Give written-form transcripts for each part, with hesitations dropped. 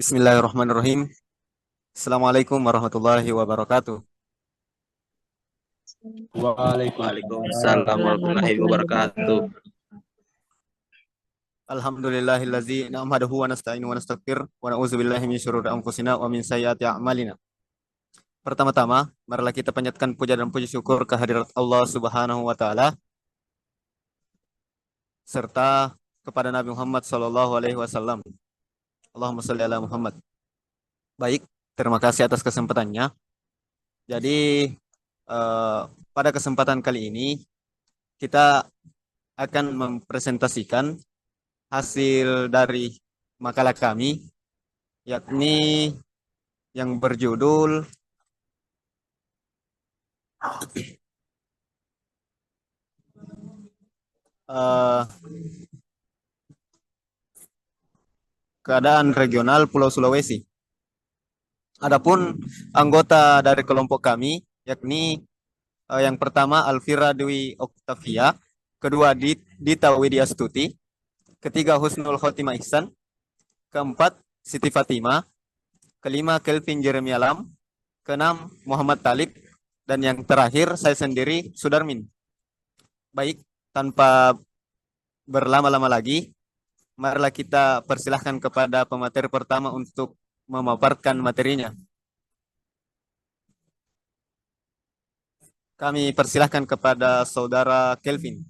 Bismillahirrahmanirrahim. Assalamualaikum warahmatullahi wabarakatuh. Waalaikumsalam Waalaikumsalam warahmatullahi warahmatullahi wabarakatuh. wabarakatuh. Alhamdulillahillazi nahmaduhu wa nasta'inu wa nastaghfir wa na'udzubillahi min syururi anfusina wa min sayyiati a'malina. Pertama-tama, marilah kita panjatkan puja dan puji syukur kehadirat Allah Subhanahu wa taala serta kepada Nabi Muhammad sallallahu alaihi wasallam. Allahumma shalli ala Muhammad. Baik, terima kasih atas kesempatannya. Jadi eh, pada kesempatan kali ini kita akan mempresentasikan hasil dari makalah kami, yakni yang berjudul eh, Keadaan Regional Pulau Sulawesi. Adapun anggota dari kelompok kami, yakni yang pertama Alvira Dwi Oktavia, kedua Dita Widyastuti, ketiga Husnul Khotimah Ihsan, keempat Siti Fatima, kelima Kelvin Jeremy Alam, keenam Muhammad Talib, dan yang terakhir saya sendiri Sudarmin. Baik, tanpa berlama-lama lagi, marilah kita persilahkan kepada pemateri pertama untuk memaparkan materinya. Kami persilahkan kepada Saudara Kelvin.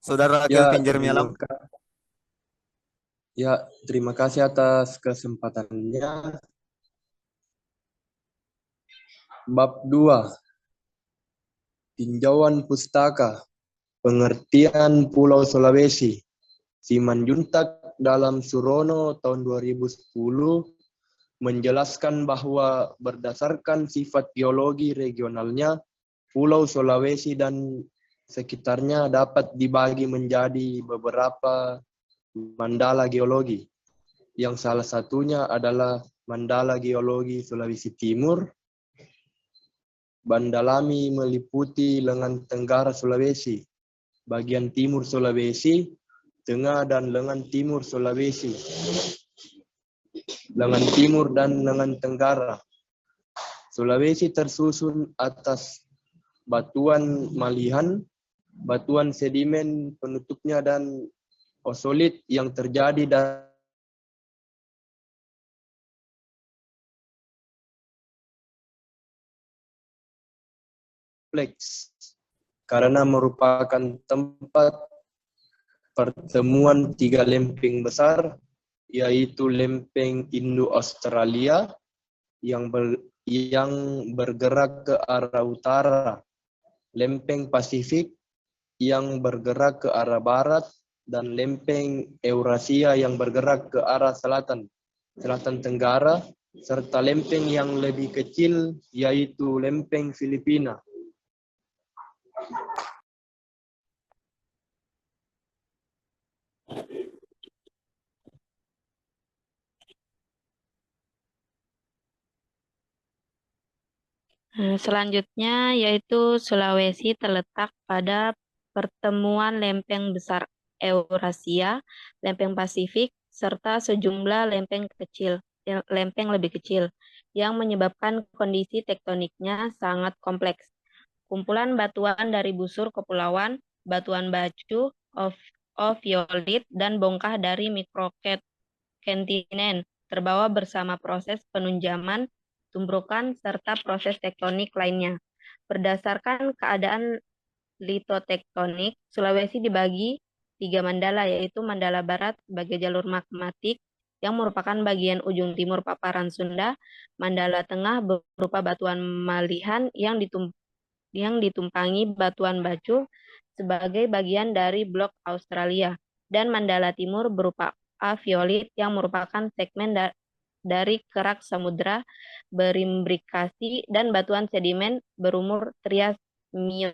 Saudara Ya, Kelvin Jeremy Alam. terima kasih atas kesempatannya. Bab 2. Tinjauan Pustaka, Pengertian Pulau Sulawesi. Simanjuntak dalam Surono tahun 2010 menjelaskan bahwa berdasarkan sifat geologi regionalnya, Pulau Sulawesi dan sekitarnya dapat dibagi menjadi beberapa mandala geologi, yang salah satunya adalah mandala geologi Sulawesi Timur. Bandalami meliputi lengan tenggara Sulawesi, bagian timur Sulawesi, tengah dan lengan timur Sulawesi, lengan timur dan lengan tenggara. Sulawesi tersusun atas batuan malihan, batuan sedimen penutupnya dan osolit yang terjadi dari kompleks karena merupakan tempat pertemuan tiga lempeng besar, yaitu lempeng Indo-Australia yang bergerak ke arah utara, lempeng Pasifik yang bergerak ke arah barat, dan lempeng Eurasia yang bergerak ke arah selatan tenggara, serta lempeng yang lebih kecil yaitu lempeng Filipina. Selanjutnya yaitu Sulawesi terletak pada pertemuan lempeng besar Eurasia, lempeng Pasifik, serta sejumlah lempeng lebih kecil, yang menyebabkan kondisi tektoniknya sangat kompleks. Kumpulan batuan dari busur kepulauan, batuan bacu, oviolit, dan bongkah dari mikrokontinen terbawa bersama proses penunjaman, tumbrukan, serta proses tektonik lainnya. Berdasarkan keadaan litotektonik, Sulawesi dibagi 3 mandala, yaitu Mandala Barat sebagai jalur magmatik yang merupakan bagian ujung timur paparan Sunda, Mandala Tengah berupa batuan malihan yang ditumpangi batuan bacu sebagai bagian dari blok Australia, dan Mandala Timur berupa aviolit yang merupakan segmen dari kerak samudra berimbrikasi dan batuan sedimen berumur Trias Mio.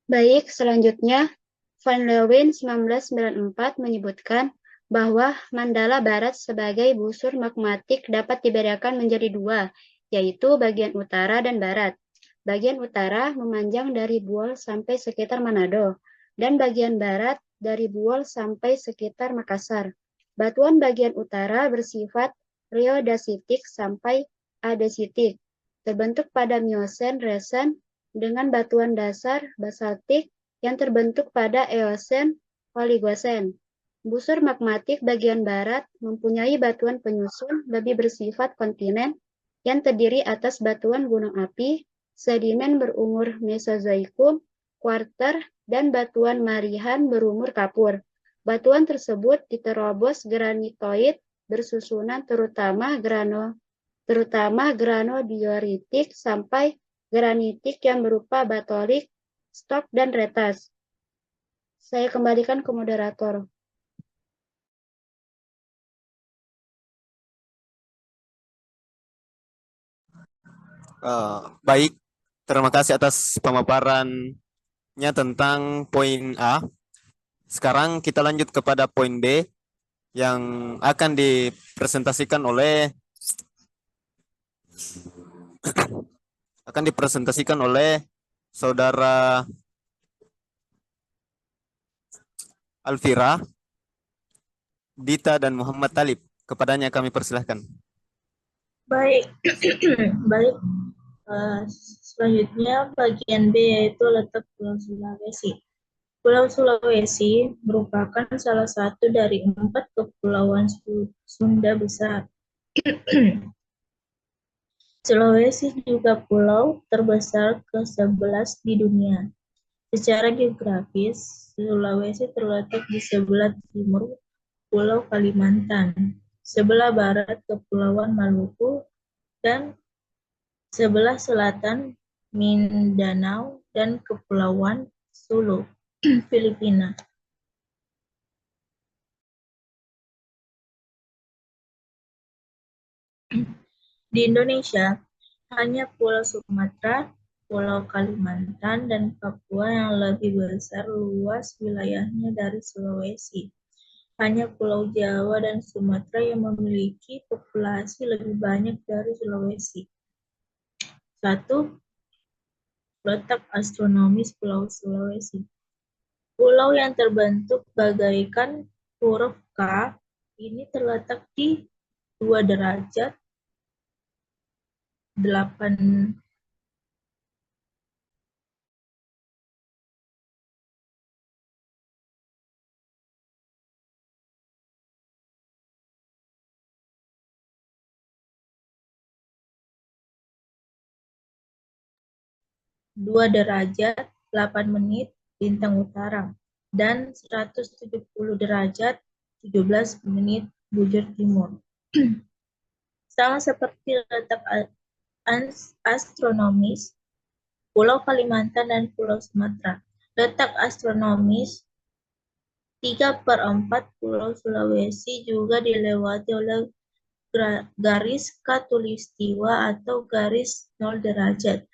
Baik, selanjutnya Van Leeuwen 1994 menyebutkan bahwa mandala barat sebagai busur magmatik dapat dibedakan menjadi dua, yaitu bagian utara dan barat. Bagian utara memanjang dari Buol sampai sekitar Manado, dan bagian barat dari Buol sampai sekitar Makassar. Batuan bagian utara bersifat rhyodasitik sampai adesitik, terbentuk pada Miosen Resen dengan batuan dasar basaltik yang terbentuk pada Eosen Oligosen. Busur magmatik bagian barat mempunyai batuan penyusun lebih bersifat kontinen yang terdiri atas batuan gunung api, sedimen berumur Mesozoikum, kuarter, dan batuan marihan berumur kapur. Batuan tersebut diterobos granitoid bersusunan terutama granodioritik sampai granitik yang berupa batolik, stok, dan retas. Saya kembalikan ke moderator. Baik, terima kasih atas pemaparannya tentang poin A. Sekarang kita lanjut kepada poin B yang akan dipresentasikan oleh saudara Alfira, Dita, dan Muhammad Talib. Kepadanya kami persilahkan. Baik, baik. Selanjutnya bagian B yaitu letak Pulau Sulawesi. Pulau Sulawesi merupakan salah satu dari 4 kepulauan Sunda besar. Sulawesi juga pulau terbesar ke-11 di dunia. Secara geografis, Sulawesi terletak di sebelah timur Pulau Kalimantan, sebelah barat Kepulauan Maluku, dan sebelah selatan Mindanao dan Kepulauan Sulu, Filipina. Di Indonesia, hanya Pulau Sumatera, Pulau Kalimantan, dan Papua yang lebih besar luas wilayahnya dari Sulawesi. Hanya Pulau Jawa dan Sumatera yang memiliki populasi lebih banyak dari Sulawesi. 1. Letak astronomis Pulau Sulawesi. Pulau yang terbentuk bagaikan huruf K ini terletak di 2 derajat 8 2 derajat 8 menit bintang utara dan 170 derajat 17 menit bujur timur. Sama seperti letak astronomis Pulau Kalimantan dan Pulau Sumatera. Letak astronomis 3/4 Pulau Sulawesi juga dilewati oleh garis khatulistiwa atau garis 0 derajat.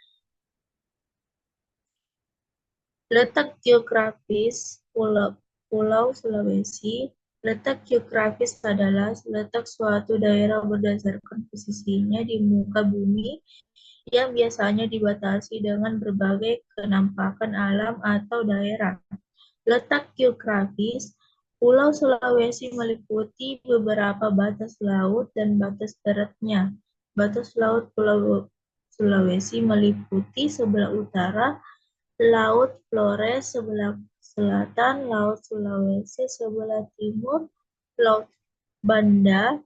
Letak geografis Pulau Sulawesi. Letak geografis adalah letak suatu daerah berdasarkan posisinya di muka bumi yang biasanya dibatasi dengan berbagai kenampakan alam atau daerah. Letak geografis Pulau Sulawesi meliputi beberapa batas laut dan batas daratnya. Batas laut Pulau Sulawesi meliputi sebelah utara Laut Flores sebelah selatan, Laut Sulawesi sebelah timur, Laut Banda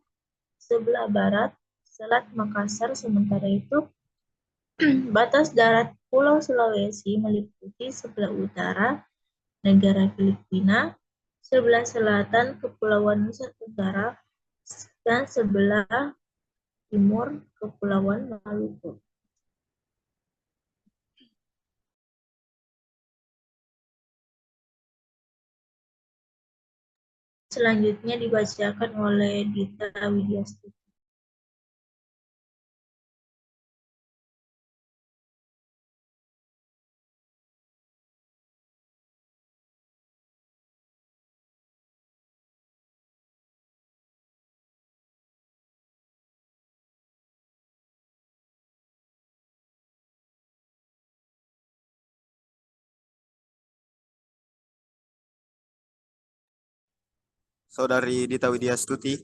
sebelah barat, Selat Makassar. Sementara itu, batas darat Pulau Sulawesi meliputi sebelah utara negara Filipina, sebelah selatan Kepulauan Nusa Tenggara, dan sebelah timur Kepulauan Maluku. Selanjutnya dibacakan oleh Dita Widyastuti. Saudari Dita Widya Stuti.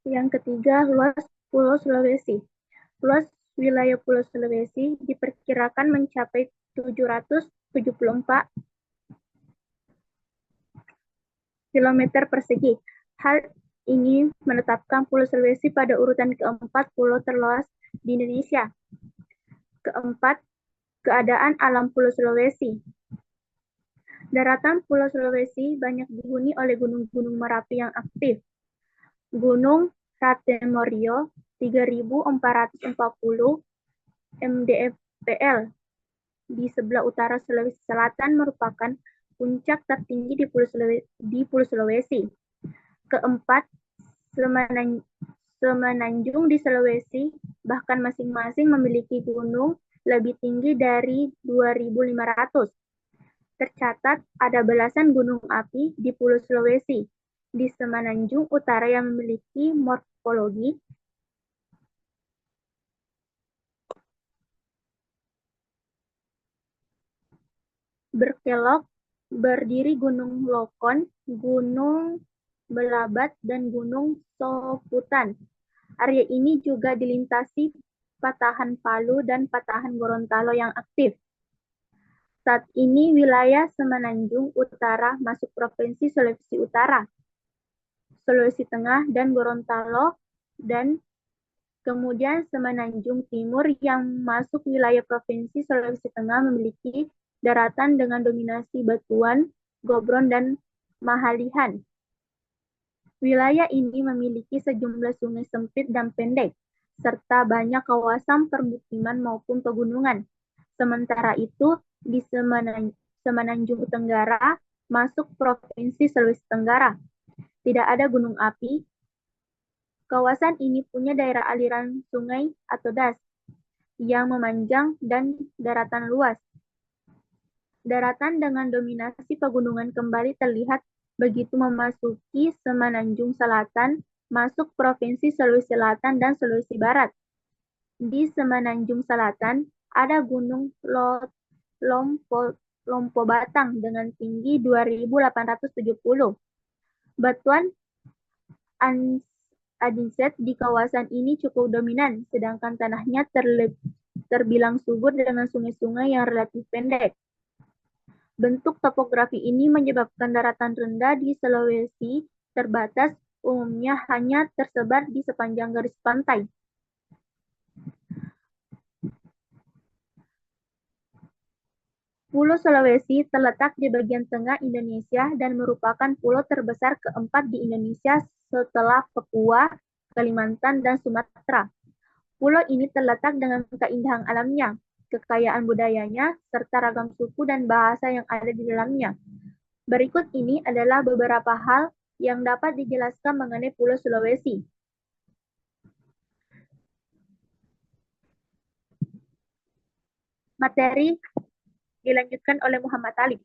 Yang ketiga, luas Pulau Sulawesi. Luas wilayah Pulau Sulawesi diperkirakan mencapai 774 km persegi. Hal ini menetapkan Pulau Sulawesi pada urutan keempat pulau terluas di Indonesia. Keempat, keadaan alam Pulau Sulawesi. Daratan Pulau Sulawesi banyak dihuni oleh gunung-gunung Merapi yang aktif. Gunung Ratemorio 3.440 mdpl di sebelah utara Sulawesi Selatan merupakan puncak tertinggi di Pulau Sulawesi. Keempat, semenanjung di Sulawesi bahkan masing-masing memiliki gunung lebih tinggi dari 2.500. Tercatat ada belasan gunung api di Pulau Sulawesi. Di semenanjung utara yang memiliki morfologi berkelok berdiri Gunung Lokon, Gunung Belabat, dan Gunung Soputan. Area ini juga dilintasi patahan Palu dan patahan Gorontalo yang aktif. Saat ini wilayah Semenanjung Utara masuk Provinsi Sulawesi Utara, Sulawesi Tengah, dan Gorontalo, dan kemudian Semenanjung Timur yang masuk wilayah Provinsi Sulawesi Tengah memiliki daratan dengan dominasi batuan, gobron, dan mahalihan. Wilayah ini memiliki sejumlah sungai sempit dan pendek, serta banyak kawasan permukiman maupun pegunungan. Sementara itu, di Semenanjung Tenggara masuk Provinsi Sulawesi Tenggara. Tidak ada gunung api. Kawasan ini punya daerah aliran sungai atau das yang memanjang dan daratan luas. Daratan dengan dominasi pegunungan kembali terlihat begitu memasuki Semenanjung Selatan, masuk Provinsi Sulawesi Selatan dan Sulawesi Barat. Di Semenanjung Selatan ada Gunung Lompo Batang dengan tinggi 2.870. Batuan andesite di kawasan ini cukup dominan, sedangkan tanahnya terbilang subur dengan sungai-sungai yang relatif pendek. Bentuk topografi ini menyebabkan daratan rendah di Sulawesi terbatas, umumnya hanya tersebar di sepanjang garis pantai. Pulau Sulawesi terletak di bagian tengah Indonesia dan merupakan pulau terbesar keempat di Indonesia setelah Papua, Kalimantan, dan Sumatera. Pulau ini terletak dengan keindahan alamnya, kekayaan budayanya, serta ragam suku dan bahasa yang ada di dalamnya. Berikut ini adalah beberapa hal yang dapat dijelaskan mengenai Pulau Sulawesi. Materi dilanjutkan oleh Muhammad Talib.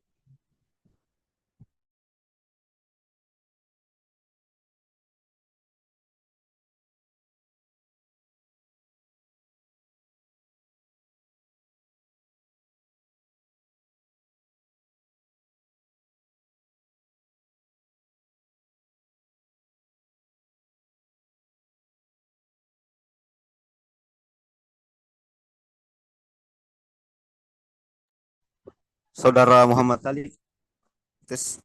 Saudara Muhammad Talib. Tes.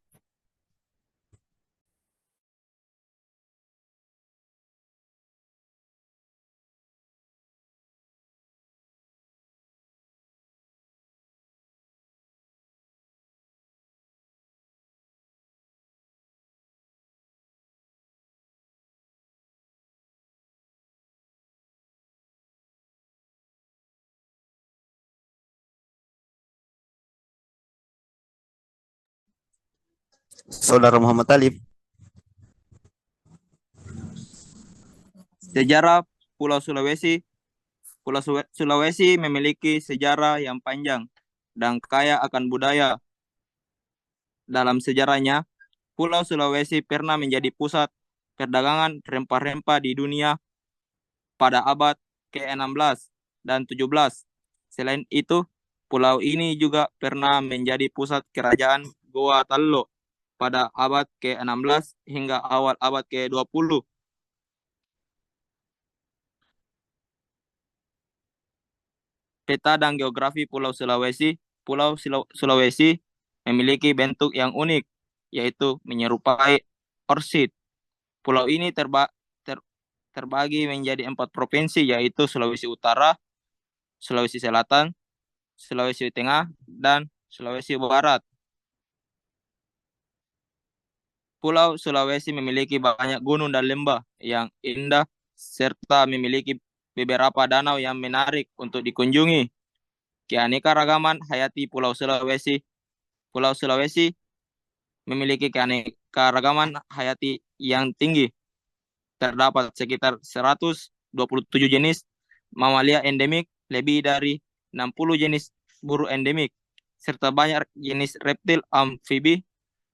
Saudara Muhammad Talib. Sejarah Pulau Sulawesi. Pulau Sulawesi memiliki sejarah yang panjang dan kaya akan budaya. Dalam sejarahnya, Pulau Sulawesi pernah menjadi pusat perdagangan rempah-rempah di dunia pada abad ke-16 dan 17. Selain itu, pulau ini juga pernah menjadi pusat kerajaan Goa Tallo pada abad ke-16 hingga awal abad ke-20. Peta dan geografi Pulau Sulawesi. Pulau Sulawesi memiliki bentuk yang unik, yaitu menyerupai orsid. Pulau ini terbagi menjadi 4 provinsi, yaitu Sulawesi Utara, Sulawesi Selatan, Sulawesi Tengah, dan Sulawesi Barat. Pulau Sulawesi memiliki banyak gunung dan lembah yang indah, serta memiliki beberapa danau yang menarik untuk dikunjungi. Keanekaragaman hayati Pulau Sulawesi. Pulau Sulawesi memiliki keanekaragaman hayati yang tinggi. Terdapat sekitar 127 jenis mamalia endemik, lebih dari 60 jenis burung endemik, serta banyak jenis reptil, amfibi,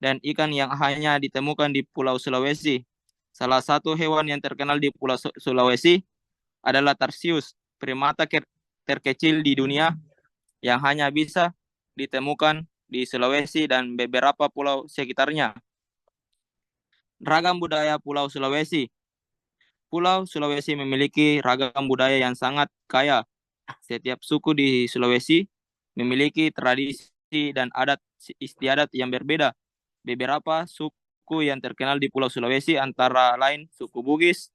dan ikan yang hanya ditemukan di Pulau Sulawesi. Salah satu hewan yang terkenal di Pulau Sulawesi adalah tarsius, primata terkecil di dunia yang hanya bisa ditemukan di Sulawesi dan beberapa pulau sekitarnya. Ragam budaya Pulau Sulawesi. Pulau Sulawesi memiliki ragam budaya yang sangat kaya. Setiap suku di Sulawesi memiliki tradisi dan adat istiadat yang berbeda. Beberapa suku yang terkenal di Pulau Sulawesi antara lain suku Bugis,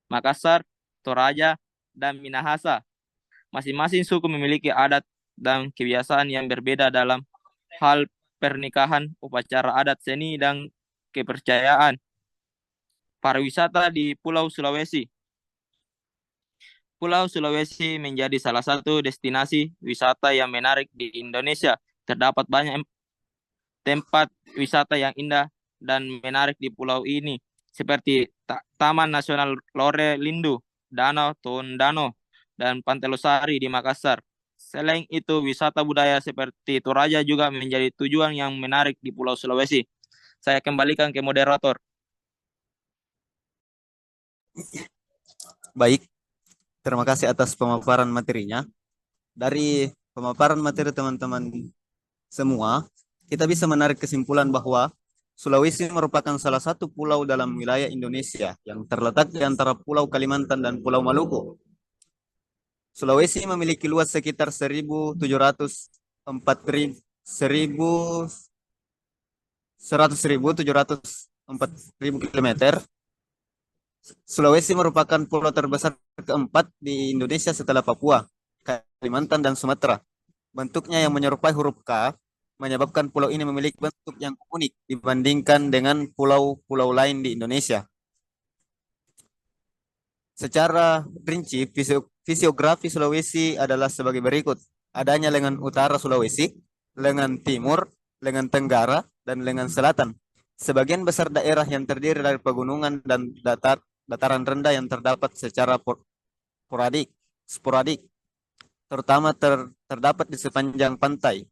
Makassar, Toraja, dan Minahasa. Masing-masing suku memiliki adat dan kebiasaan yang berbeda dalam hal pernikahan, upacara adat, seni, dan kepercayaan. Pariwisata di Pulau Sulawesi. Pulau Sulawesi menjadi salah satu destinasi wisata yang menarik di Indonesia. Terdapat banyak tempat wisata yang indah dan menarik di pulau ini, seperti Taman Nasional Lore Lindu, Danau Tondano, dan Pantai Losari di Makassar. Selain itu, wisata budaya seperti Toraja juga menjadi tujuan yang menarik di Pulau Sulawesi. Saya kembalikan ke moderator. Baik, terima kasih atas pemaparan materinya. Dari pemaparan materi teman-teman semua, kita bisa menarik kesimpulan bahwa Sulawesi merupakan salah satu pulau dalam wilayah Indonesia yang terletak di antara Pulau Kalimantan dan Pulau Maluku. Sulawesi memiliki luas sekitar 100.704.000 km. Sulawesi merupakan pulau terbesar keempat di Indonesia setelah Papua, Kalimantan, dan Sumatera. Bentuknya yang menyerupai huruf K menyebabkan pulau ini memiliki bentuk yang unik dibandingkan dengan pulau-pulau lain di Indonesia. Secara rinci, fisiografi Sulawesi adalah sebagai berikut. Adanya lengan utara Sulawesi, lengan timur, lengan tenggara, dan lengan selatan. Sebagian besar daerah yang terdiri dari pegunungan dan dataran rendah yang terdapat secara sporadik, terutama terdapat di sepanjang pantai.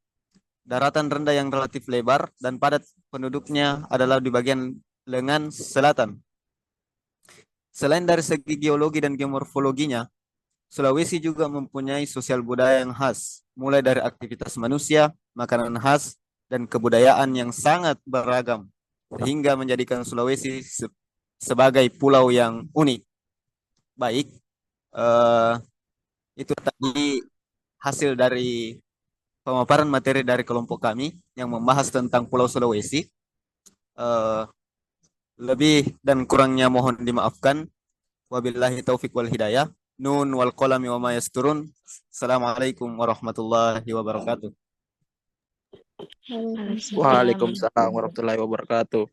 Daratan rendah yang relatif lebar dan padat penduduknya adalah di bagian lengan selatan. Selain dari segi geologi dan geomorfologinya, Sulawesi juga mempunyai sosial budaya yang khas, mulai dari aktivitas manusia, makanan khas, dan kebudayaan yang sangat beragam, sehingga menjadikan Sulawesi sebagai pulau yang unik. Baik, itu tadi hasil dari pemaparan materi dari kelompok kami yang membahas tentang Pulau Sulawesi. Lebih dan kurangnya mohon dimaafkan. Wabillahi taufik wal hidayah. Nun wal qalami wa ma yasturun. Assalamualaikum warahmatullahi wabarakatuh. Waalaikumsalam warahmatullahi wabarakatuh.